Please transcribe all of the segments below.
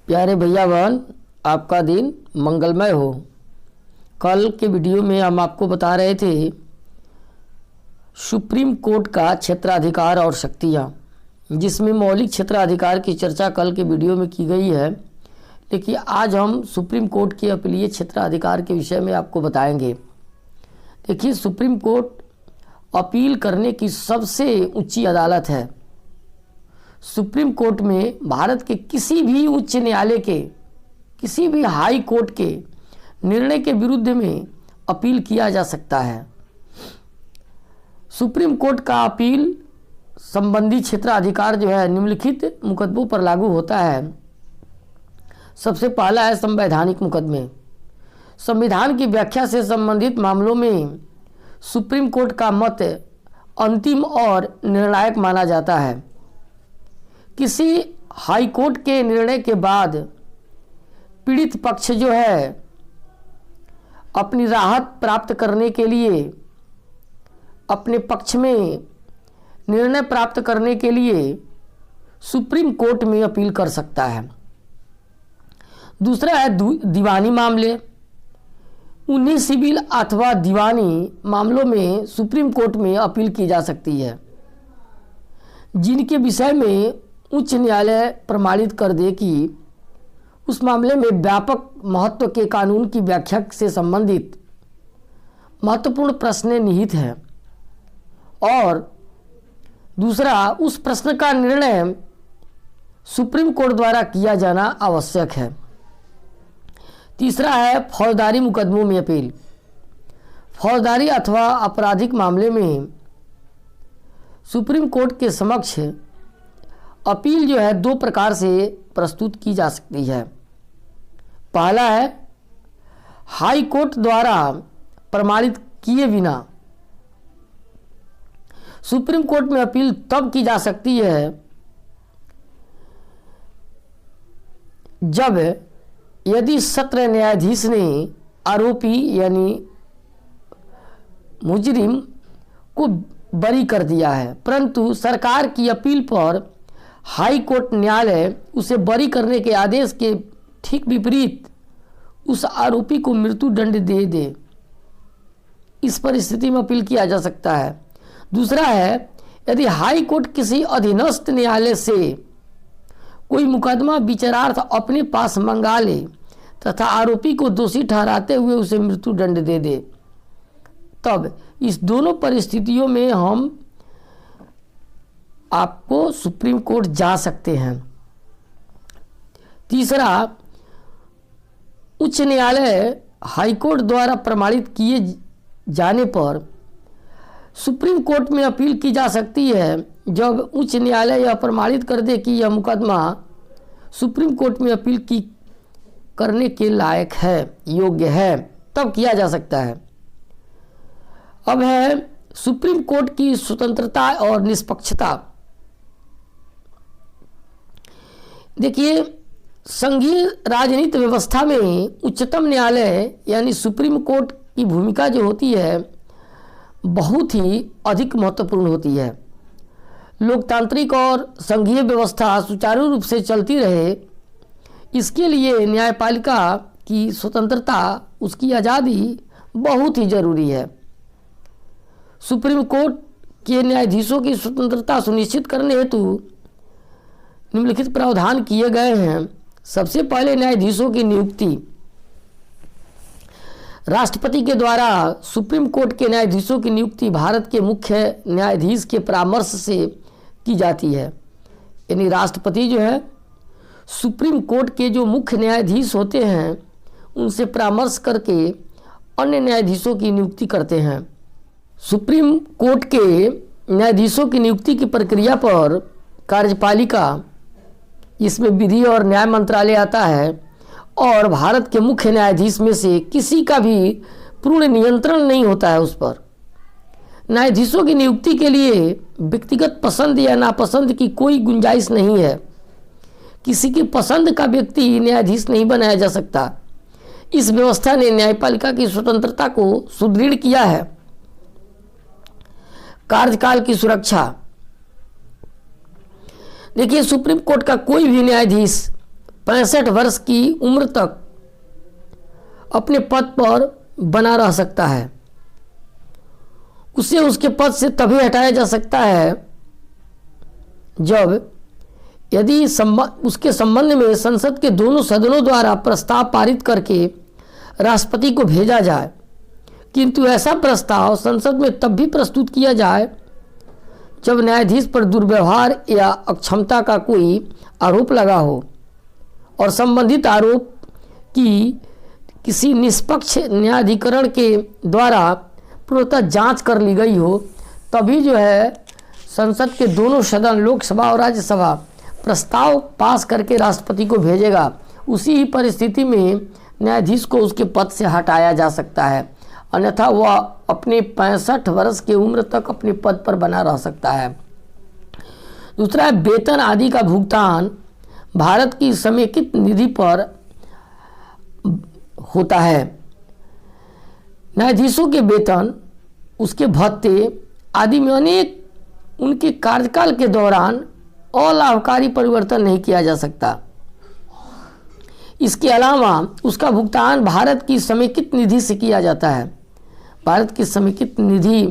प्यारे भैया बहन, आपका दिन मंगलमय हो। कल के वीडियो में हम आपको बता रहे थे सुप्रीम कोर्ट का क्षेत्राधिकार और शक्तियाँ, जिसमें मौलिक क्षेत्राधिकार की चर्चा कल के वीडियो में की गई है। लेकिन आज हम सुप्रीम कोर्ट के अपीलीय क्षेत्राधिकार के विषय में आपको बताएंगे। देखिए, सुप्रीम कोर्ट अपील करने की सबसे ऊंची अदालत है। सुप्रीम कोर्ट में भारत के किसी भी उच्च न्यायालय के, किसी भी हाई कोर्ट के निर्णय के विरुद्ध में अपील किया जा सकता है। सुप्रीम कोर्ट का अपील संबंधी क्षेत्राधिकार जो है निम्नलिखित मुकदमों पर लागू होता है। सबसे पहला है संवैधानिक मुकदमे। संविधान की व्याख्या से संबंधित मामलों में सुप्रीम कोर्ट का मत अंतिम और निर्णायक माना जाता है। किसी हाई कोर्ट के निर्णय के बाद पीड़ित पक्ष जो है अपनी राहत प्राप्त करने के लिए, अपने पक्ष में निर्णय प्राप्त करने के लिए सुप्रीम कोर्ट में अपील कर सकता है। दूसरा है दीवानी मामले। उन्हीं सिविल अथवा दीवानी मामलों में सुप्रीम कोर्ट में अपील की जा सकती है, जिनके विषय में उच्च न्यायालय प्रमाणित कर दे कि उस मामले में व्यापक महत्व के कानून की व्याख्या से संबंधित महत्वपूर्ण प्रश्न निहित हैं, और दूसरा उस प्रश्न का निर्णय सुप्रीम कोर्ट द्वारा किया जाना आवश्यक है। तीसरा है फौजदारी मुकदमों में अपील। फौजदारी अथवा आपराधिक मामले में सुप्रीम कोर्ट के समक्ष अपील जो है दो प्रकार से प्रस्तुत की जा सकती है। पहला है हाई कोर्ट द्वारा प्रमाणित किए बिना सुप्रीम कोर्ट में अपील तब की जा सकती है जब यदि सत्र न्यायाधीश ने आरोपी यानी मुजरिम को बरी कर दिया है, परंतु सरकार की अपील पर हाई कोर्ट न्यायालय उसे बरी करने के आदेश के ठीक विपरीत उस आरोपी को मृत्यु दंड दे दे। इस परिस्थिति में अपील किया जा सकता है। दूसरा है यदि हाई कोर्ट किसी अधीनस्थ न्यायालय से कोई मुकदमा विचारार्थ अपने पास मंगा ले तथा आरोपी को दोषी ठहराते हुए उसे मृत्यु दंड दे दे, तब इस दोनों परिस्थितियों में हम आपको सुप्रीम कोर्ट जा सकते हैं। तीसरा, उच्च न्यायालय हाई कोर्ट द्वारा प्रमाणित किए जाने पर सुप्रीम कोर्ट में अपील की जा सकती है जब उच्च न्यायालय यह प्रमाणित कर दे कि यह मुकदमा सुप्रीम कोर्ट में अपील की करने के लायक है, योग्य है, तब किया जा सकता है। अब है सुप्रीम कोर्ट की स्वतंत्रता और निष्पक्षता। देखिए, संघीय राजनीतिक व्यवस्था में उच्चतम न्यायालय यानी सुप्रीम कोर्ट की भूमिका जो होती है बहुत ही अधिक महत्वपूर्ण होती है। लोकतांत्रिक और संघीय व्यवस्था सुचारू रूप से चलती रहे, इसके लिए न्यायपालिका की स्वतंत्रता, उसकी आज़ादी बहुत ही जरूरी है। सुप्रीम कोर्ट के न्यायाधीशों की स्वतंत्रता सुनिश्चित करने हेतु निम्नलिखित प्रावधान किए गए हैं। सबसे पहले न्यायाधीशों की नियुक्ति। राष्ट्रपति के द्वारा सुप्रीम कोर्ट के न्यायाधीशों की नियुक्ति भारत के मुख्य न्यायाधीश के परामर्श से की जाती है। यानी राष्ट्रपति जो है सुप्रीम कोर्ट के जो मुख्य न्यायाधीश होते हैं उनसे परामर्श करके अन्य न्यायाधीशों की नियुक्ति करते हैं। सुप्रीम कोर्ट के न्यायाधीशों की नियुक्ति की प्रक्रिया पर कार्यपालिका, इसमें विधि और न्याय मंत्रालय आता है, और भारत के मुख्य न्यायाधीश में से किसी का भी पूर्ण नियंत्रण नहीं होता है उस पर। न्यायाधीशों की नियुक्ति के लिए व्यक्तिगत पसंद या नापसंद की कोई गुंजाइश नहीं है। किसी की पसंद का व्यक्ति न्यायाधीश नहीं बनाया जा सकता। इस व्यवस्था ने न्यायपालिका की स्वतंत्रता को सुदृढ़ किया है। कार्यकाल की सुरक्षा। देखिए, सुप्रीम कोर्ट का कोई भी न्यायाधीश 65 वर्ष की उम्र तक अपने पद पर बना रह सकता है। उसे उसके पद से तभी हटाया जा सकता है जब यदि उसके संबंध में संसद के दोनों सदनों द्वारा प्रस्ताव पारित करके राष्ट्रपति को भेजा जाए, किंतु ऐसा प्रस्ताव संसद में तब भी प्रस्तुत किया जाए जब न्यायाधीश पर दुर्व्यवहार या अक्षमता का कोई आरोप लगा हो और संबंधित आरोप की किसी निष्पक्ष न्यायाधिकरण के द्वारा पूर्णतः जांच कर ली गई हो, तभी जो है संसद के दोनों सदन लोकसभा और राज्यसभा प्रस्ताव पास करके राष्ट्रपति को भेजेगा। उसी ही परिस्थिति में न्यायाधीश को उसके पद से हटाया जा सकता है, अन्यथा वह अपने 65 वर्ष की उम्र तक अपने पद पर बना रह सकता है। दूसरा है वेतन आदि का भुगतान भारत की समेकित निधि पर होता है। न्यायाधीशों के वेतन, उसके भत्ते आदि में अनेक उनके कार्यकाल के दौरान अलाभकारी परिवर्तन नहीं किया जा सकता। इसके अलावा उसका भुगतान भारत की समेकित निधि से किया जाता है। भारत की समेकित निधि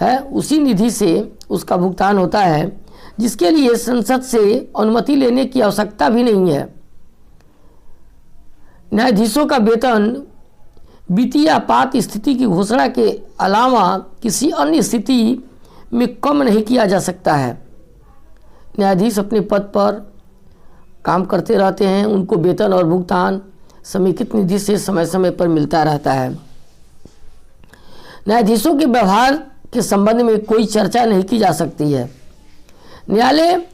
है, उसी निधि से उसका भुगतान होता है, जिसके लिए संसद से अनुमति लेने की आवश्यकता भी नहीं है। न्यायाधीशों का वेतन वित्तीय आपात स्थिति की घोषणा के अलावा किसी अन्य स्थिति में कम नहीं किया जा सकता है। न्यायाधीश अपने पद पर काम करते रहते हैं, उनको वेतन और भुगतान समेकित निधि से समय समय पर मिलता रहता है। न्यायाधीशों के व्यवहार के संबंध में कोई चर्चा नहीं की जा सकती है। न्यायालय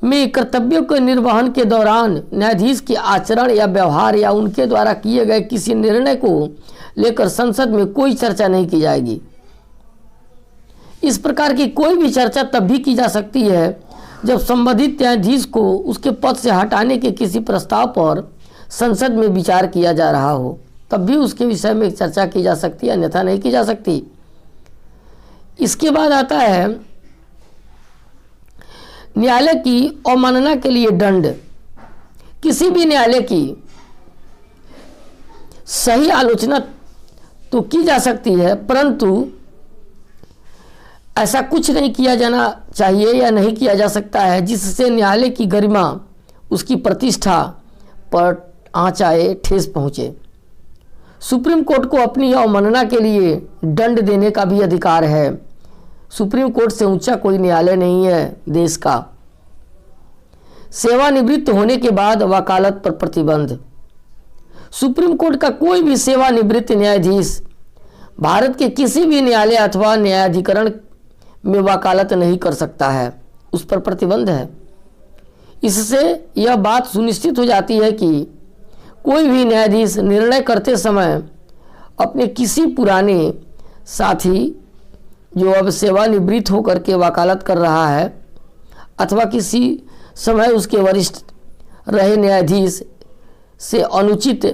में कर्तव्यों के निर्वहन के दौरान न्यायाधीश के आचरण या व्यवहार या उनके द्वारा किए गए किसी निर्णय को लेकर संसद में कोई चर्चा नहीं की जाएगी। इस प्रकार की कोई भी चर्चा तब भी की जा सकती है जब संबंधित न्यायाधीश को उसके पद से हटाने के किसी प्रस्ताव पर संसद में विचार किया जा रहा हो, तब भी उसके विषय में चर्चा की जा सकती है, अन्यथा नहीं की जा सकती। इसके बाद आता है न्यायालय की अवमानना के लिए दंड। किसी भी न्यायालय की सही आलोचना तो की जा सकती है, परंतु ऐसा कुछ नहीं किया जाना चाहिए या नहीं किया जा सकता है जिससे न्यायालय की गरिमा, उसकी प्रतिष्ठा पर आँच आए, ठेस पहुँचे। सुप्रीम कोर्ट को अपनी अवमानना के लिए दंड देने का भी अधिकार है। सुप्रीम कोर्ट से ऊंचा कोई न्यायालय नहीं है देश का। सेवानिवृत्त होने के बाद वकालत पर प्रतिबंध। सुप्रीम कोर्ट का कोई भी सेवानिवृत्त न्यायाधीश भारत के किसी भी न्यायालय अथवा न्यायाधिकरण में वकालत नहीं कर सकता है, उस पर प्रतिबंध है। इससे यह बात सुनिश्चित हो जाती है कि कोई भी न्यायाधीश निर्णय करते समय अपने किसी पुराने साथी जो अब सेवानिवृत्त होकर के वकालत कर रहा है अथवा किसी समय उसके वरिष्ठ रहे न्यायाधीश से अनुचित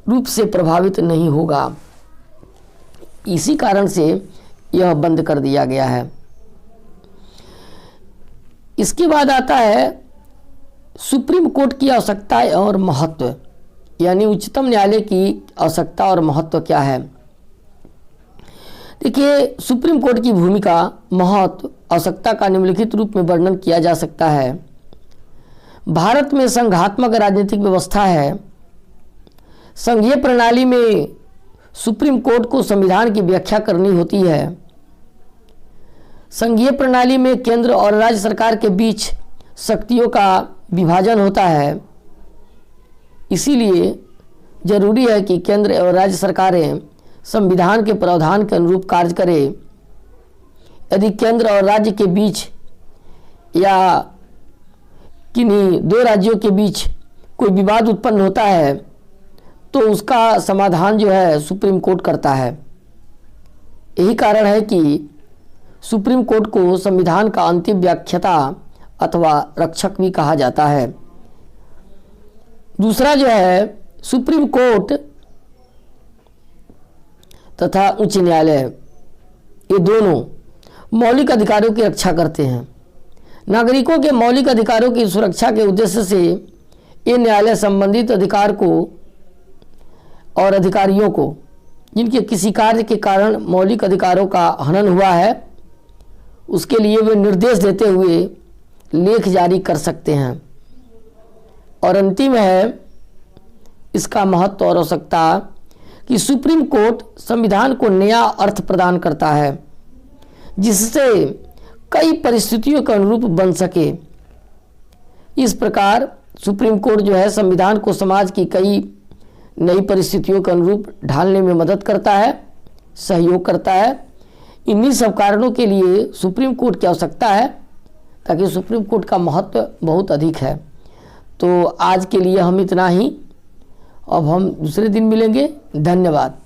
रूप से प्रभावित नहीं होगा। इसी कारण से यह बंद कर दिया गया है। इसके बाद आता है सुप्रीम कोर्ट की आवश्यकता और महत्व, यानी उच्चतम न्यायालय की आवश्यकता और महत्व क्या है। देखिए, सुप्रीम कोर्ट की भूमिका, महत्व, आवश्यकता का निम्नलिखित रूप में वर्णन किया जा सकता है। भारत में संघात्मक राजनीतिक व्यवस्था है। संघीय प्रणाली में सुप्रीम कोर्ट को संविधान की व्याख्या करनी होती है। संघीय प्रणाली में केंद्र और राज्य सरकार के बीच शक्तियों का विभाजन होता है। इसीलिए जरूरी है कि केंद्र और राज्य सरकारें संविधान के प्रावधान के अनुरूप कार्य करें। यदि केंद्र और राज्य के बीच या किन्हीं दो राज्यों के बीच कोई विवाद उत्पन्न होता है तो उसका समाधान जो है सुप्रीम कोर्ट करता है। यही कारण है कि सुप्रीम कोर्ट को संविधान का अंतिम व्याख्याता अथवा रक्षक भी कहा जाता है। दूसरा जो है, सुप्रीम कोर्ट तथा उच्च न्यायालय, ये दोनों मौलिक अधिकारों की रक्षा करते हैं। नागरिकों के मौलिक अधिकारों की सुरक्षा के उद्देश्य से ये न्यायालय संबंधित अधिकार को और अधिकारियों को जिनके किसी कार्य के कारण मौलिक अधिकारों का हनन हुआ है उसके लिए वे निर्देश देते हुए लेख जारी कर सकते हैं। और अंतिम है इसका महत्व और आवश्यकता कि सुप्रीम कोर्ट संविधान को नया अर्थ प्रदान करता है जिससे कई परिस्थितियों के अनुरूप बन सके। इस प्रकार सुप्रीम कोर्ट जो है संविधान को समाज की कई नई परिस्थितियों के अनुरूप ढालने में मदद करता है, सहयोग करता है। इन्हीं सब कारणों के लिए सुप्रीम कोर्ट की आवश्यकता है, ताकि सुप्रीम कोर्ट का महत्व बहुत अधिक है। तो आज के लिए हम इतना ही, अब हम दूसरे दिन मिलेंगे। धन्यवाद।